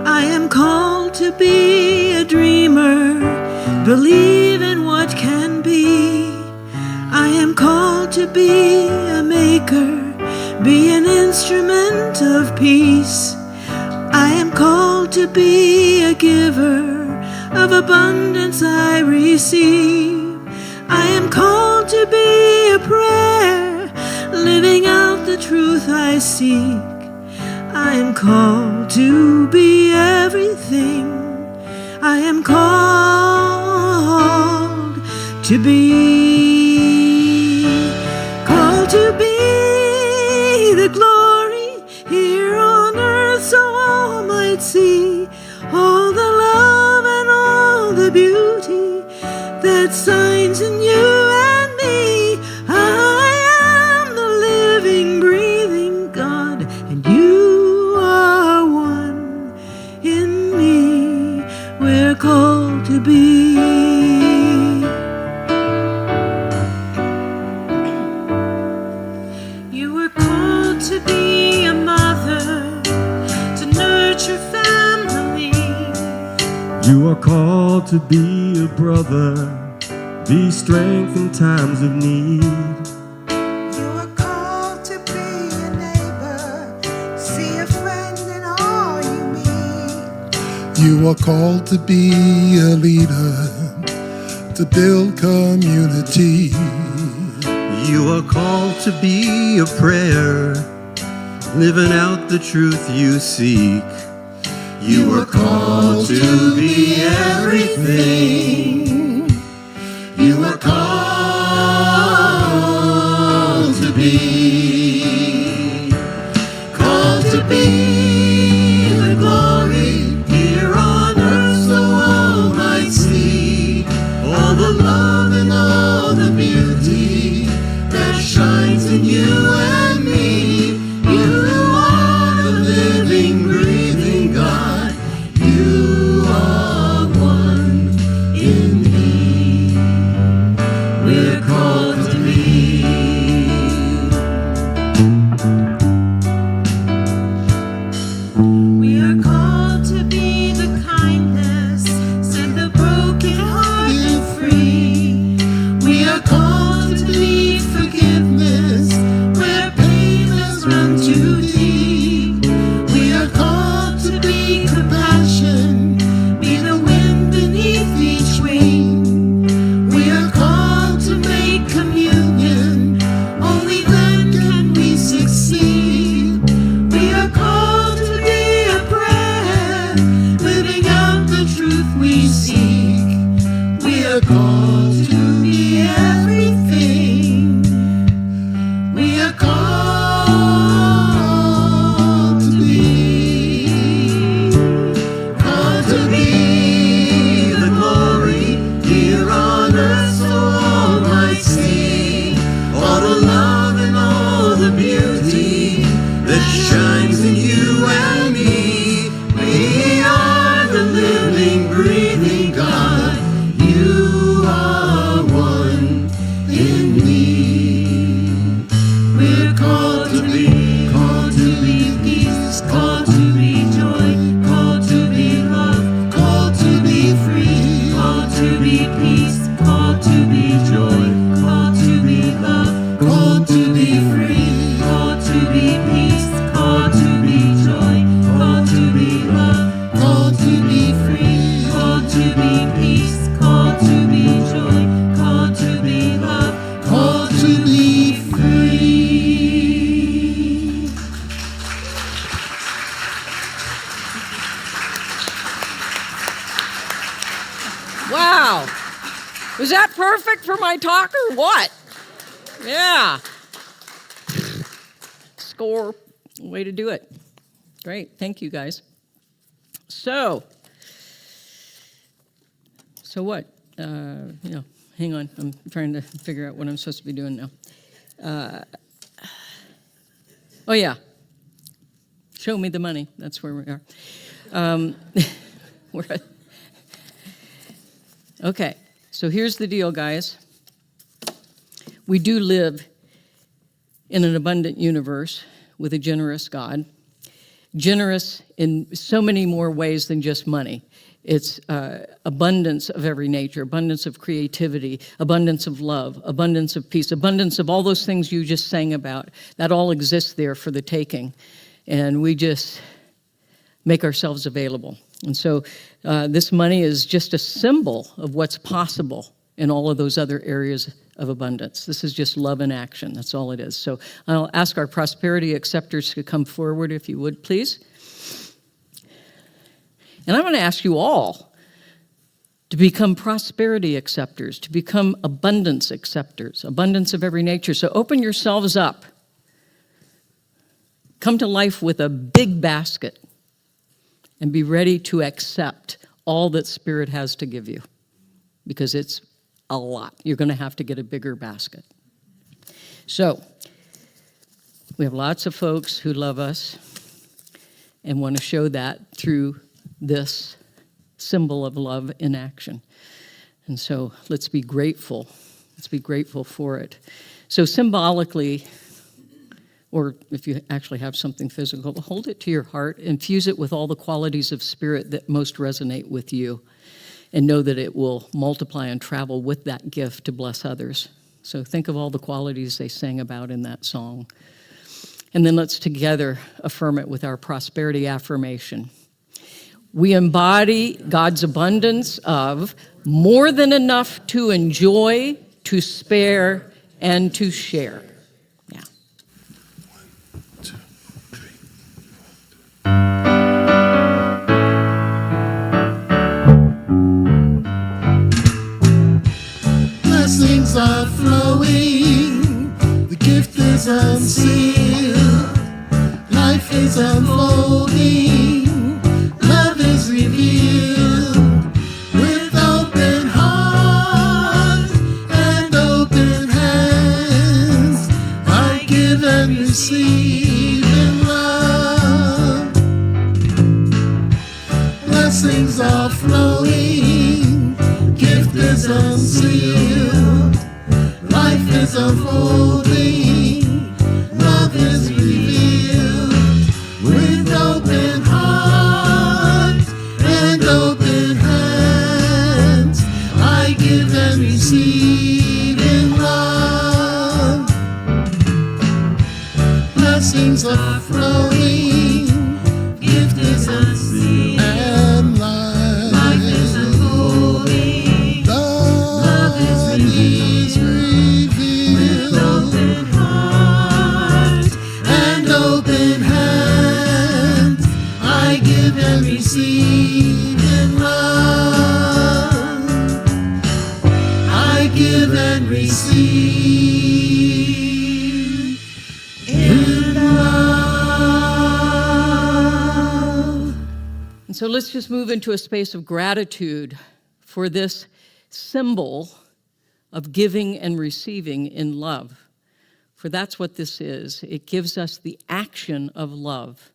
I am called to be a dreamer, believe in what can be. I am called to be a maker, be an instrument of peace. I am called to be a giver, of abundance I receive. I am called to be a prayer, living out the truth I seek. I am called to be everything. I am called to be, called to be the glory here on earth, so all might see all the love and all the beauty that shines in you and me. I am the living, breathing God, and you are one in me. We're called to be. You were called to be a mother, to nurture family. You are called to be a brother, be strength in times of need. You are called to be a neighbor, see a friend in all you meet. You are called to be a leader, to build community. You are called to be a prayer, living out the truth you seek. You are called to be everything. You are called to be, called to be the glory here on earth, so all might see all the love and all the beauty that shines in you and me. You are the living, breathing God. You are one in me. We're called to be. We are called to be the kindness, set the brokenhearted free. We are called to be forgiveness, where pain has run too deep. We are called to be compassion, be the wind beneath each wing. We are called to make communion, only then can we succeed. We are called to be a prayer, living out the truth we seek. We are called to be everything. We are called to be, called to be the glory here on earth, so all might see all the love and all the beauty that shines in you and me. We are the living, breathing God. You are one in me. We're called to be peace, called to be joy, called to be love, called to be free, called to be peace, called to be joy, called to be love, called to be free, called to be peace, called to be joy, called to be love, called to be free, called to be peace, called to be joy, called to be love, called to be free. Wow. Was that perfect for my talk or what? Yeah. Score. Way to do it. Great. Thank you, guys. So what? Hang on. I'm trying to figure out what I'm supposed to be doing now. Oh, yeah. Show me the money. That's where we are. Okay. So here's the deal, guys. We do live in an abundant universe with a generous God. Generous in so many more ways than just money. It's abundance of every nature, abundance of creativity, abundance of love, abundance of peace, abundance of all those things you just sang about. That all exists there for the taking. And we just make ourselves available. And so this money is just a symbol of what's possible in all of those other areas of abundance. This is just love in action. That's all it is. So I'll ask our prosperity acceptors to come forward, if you would, please. And I'm going to ask you all to become prosperity acceptors, to become abundance acceptors, abundance of every nature. So open yourselves up. Come to life with a big basket and be ready to accept all that Spirit has to give you, because it's a lot. You're going to have to get a bigger basket. So we have lots of folks who love us and want to show that through this symbol of love in action. And so let's be grateful. Let's be grateful for it. So symbolically, or if you actually have something physical, hold it to your heart, infuse it with all the qualities of Spirit that most resonate with you, and know that it will multiply and travel with that gift to bless others. So think of all the qualities they sang about in that song. And then let's together affirm it with our prosperity affirmation. We embody God's abundance of more than enough to enjoy, to spare, and to share. Yeah. 1, 2, 3. Blessings are flowing, the gift is unsealed, life is unfolding. Love is revealed with open hearts and open hands. I give and receive in love. Blessings are flowing, gift is unsealed, life is unfolding. Love is revealed with open hearts and open hands. I give and receive in love. Blessings are flowing, gift is unsealed, and life is unfolding. Love is revealed with open hearts and open hands. I give and receive in love. I give and receive in love. And so let's just move into a space of gratitude for this symbol of giving and receiving in love. For that's what this is. It gives us the action of love.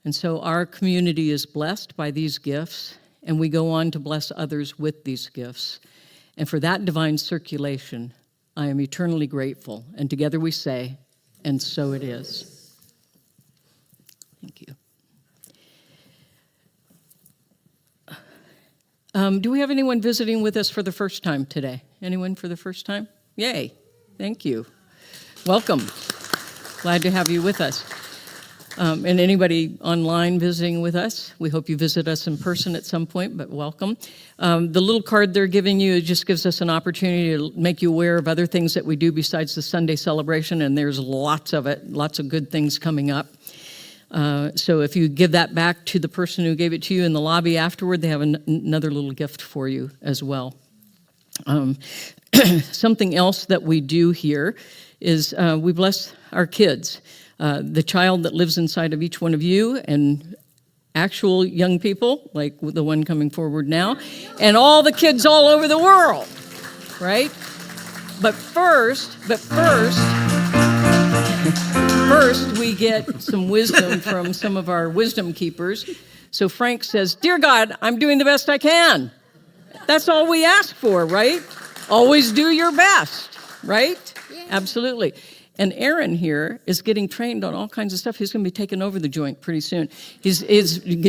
And so our community is blessed by these gifts, and we go on to bless others with these gifts. And for that divine circulation, I am eternally grateful. And together we say, and so it is. Thank you. Do we have anyone visiting with us for the first time today? Anyone for the first time? Yay. Thank you. Welcome. Glad to have you with us. And anybody online visiting with us, we hope you visit us in person at some point, but welcome. The little card they're giving you just gives us an opportunity to make you aware of other things that we do besides the Sunday celebration, and there's lots of it, lots of good things coming up. So if you give that back to the person who gave it to you in the lobby afterward, they have another little gift for you as well. Something else that we do here is we bless our kids. The child that lives inside of each one of you, and actual young people, like the one coming forward now, and all the kids all over the world, right? But first, we get some wisdom from some of our wisdom keepers. So Frank says, "Dear God, I'm doing the best I can." That's all we ask for, right? Always do your best, right? Yeah. Absolutely. And Aaron here is getting trained on all kinds of stuff. He's going to be taking over the joint pretty soon. He's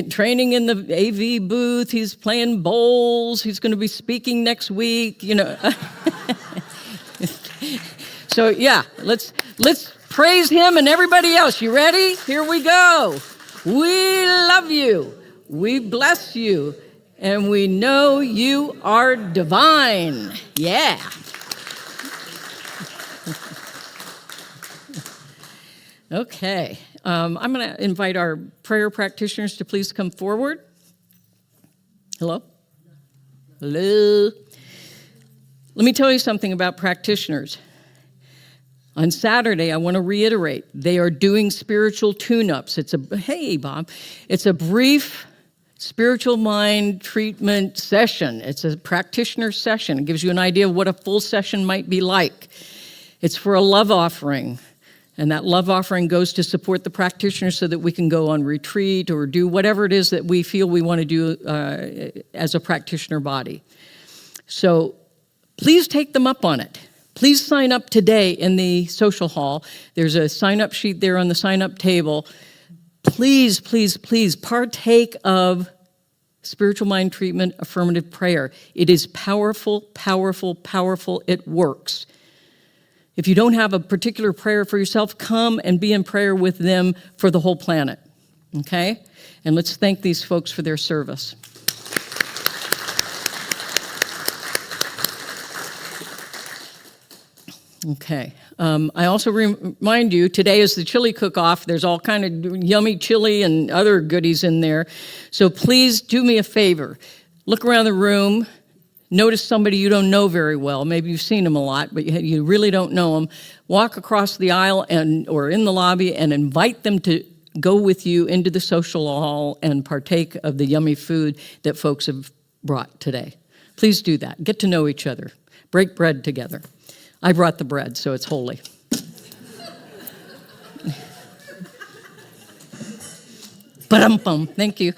training in the AV booth. He's playing bowls. He's going to be speaking next week, you know. So yeah, let's praise him and everybody else. You ready? Here we go. We love you. We bless you. And we know you are divine. Yeah. Okay. I'm going to invite our prayer practitioners to please come forward. Hello? Hello? Let me tell you something about practitioners. On Saturday, I want to reiterate, they are doing spiritual tune-ups. Hey, Bob. It's a brief spiritual mind treatment session. It's a practitioner session. It gives you an idea of what a full session might be like. It's for a love offering. And that love offering goes to support the practitioner so that we can go on retreat or do whatever it is that we feel we want to do as a practitioner body. So please take them up on it. Please sign up today in the social hall. There's a sign-up sheet there on the sign-up table. Please, please, please partake of spiritual mind treatment, affirmative prayer. It is powerful, powerful, powerful. It works. If you don't have a particular prayer for yourself, come and be in prayer with them for the whole planet, okay? And let's thank these folks for their service. Okay. I also remind you, today is the chili cook-off. There's all kind of yummy chili and other goodies in there. So please do me a favor. Look around the room. Notice somebody you don't know very well. Maybe you've seen them a lot, but you really don't know them. Walk across the aisle or in the lobby and invite them to go with you into the social hall and partake of the yummy food that folks have brought today. Please do that. Get to know each other. Break bread together. I brought the bread, so it's holy. Ba-dum-bum. Thank you.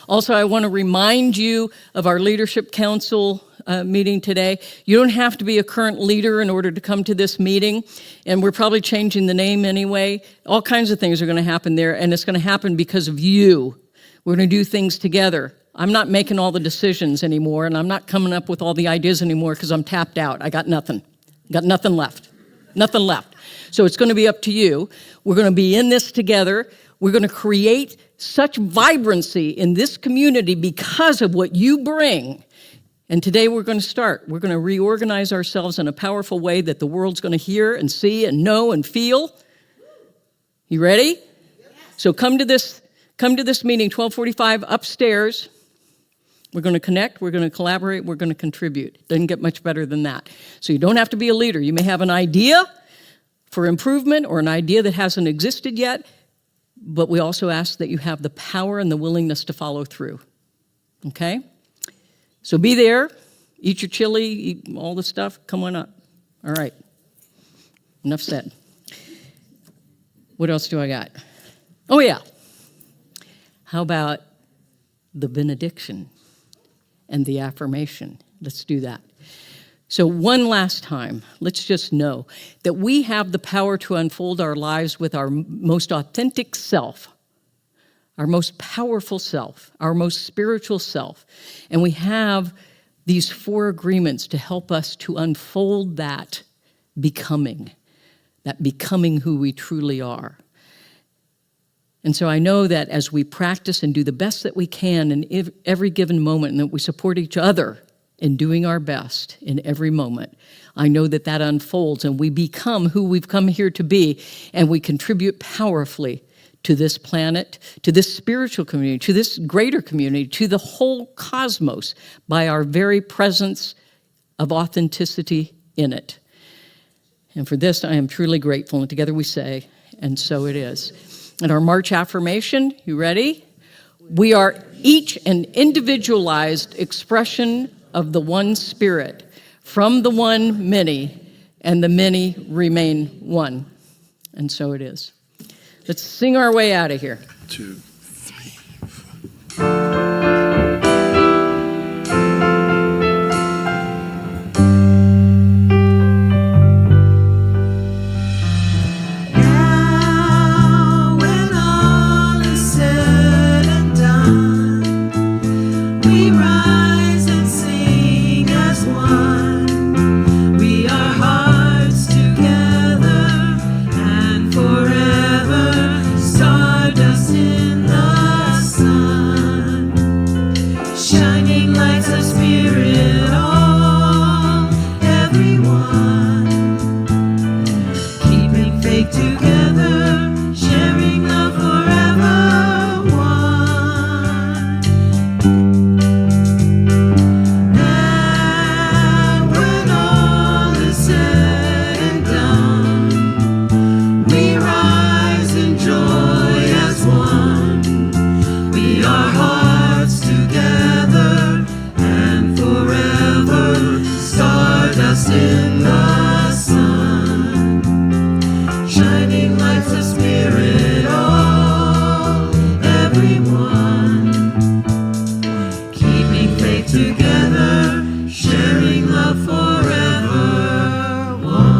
Also, I want to remind you of our Leadership Council meeting today. You don't have to be a current leader in order to come to this meeting, and we're probably changing the name anyway. All kinds of things are going to happen there, and it's going to happen because of you. We're going to do things together. I'm not making all the decisions anymore, and I'm not coming up with all the ideas anymore because I'm tapped out. I got nothing. Got nothing left. Nothing left. So it's going to be up to you. We're going to be in this together. We're going to create such vibrancy in this community because of what you bring. And today we're going to start. We're going to reorganize ourselves in a powerful way that the world's going to hear and see and know and feel. You ready? So come to this meeting, 12:45 upstairs. We're going to connect, we're going to collaborate, we're going to contribute. Doesn't get much better than that. So you don't have to be a leader. You may have an idea for improvement or an idea that hasn't existed yet, but we also ask that you have the power and the willingness to follow through. Okay? So be there, eat your chili, eat all the stuff, come on up. All right. Enough said. What else do I got? Oh, yeah. How about the benediction and the affirmation? Let's do that. So one last time, let's just know that we have the power to unfold our lives with our most authentic self, our most powerful self, our most spiritual self. And we have these 4 agreements to help us to unfold that becoming who we truly are. And so I know that as we practice and do the best that we can in every given moment, and that we support each other in doing our best in every moment, I know that that unfolds and we become who we've come here to be, and we contribute powerfully to this planet, to this spiritual community, to this greater community, to the whole cosmos by our very presence of authenticity in it. And for this, I am truly grateful. And together we say, and so it is. And our March affirmation, you ready? We are each an individualized expression of the one Spirit, from the one many, and the many remain one. And so it is. Let's sing our way out of here. 2, 3, 4. Now, when all is said and done, we rise and sing as one. We are hearts together and forever, stardust in shining lights of spirit, all, everyone, keeping faith together, sharing love forever, one.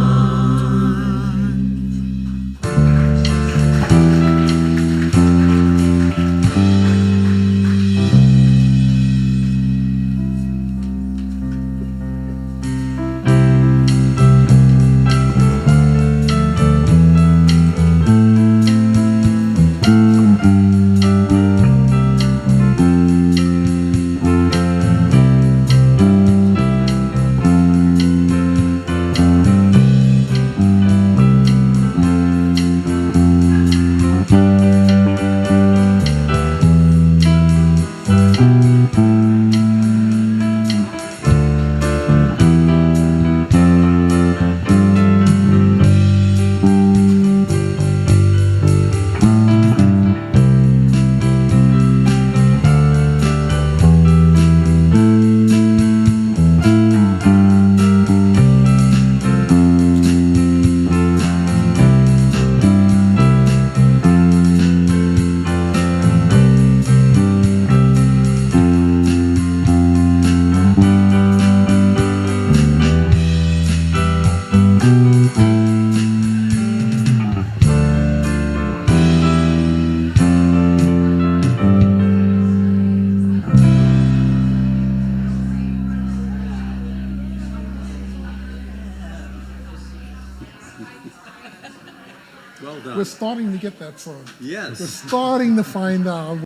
Well done. We're starting to get that song. Yes. We're starting to find out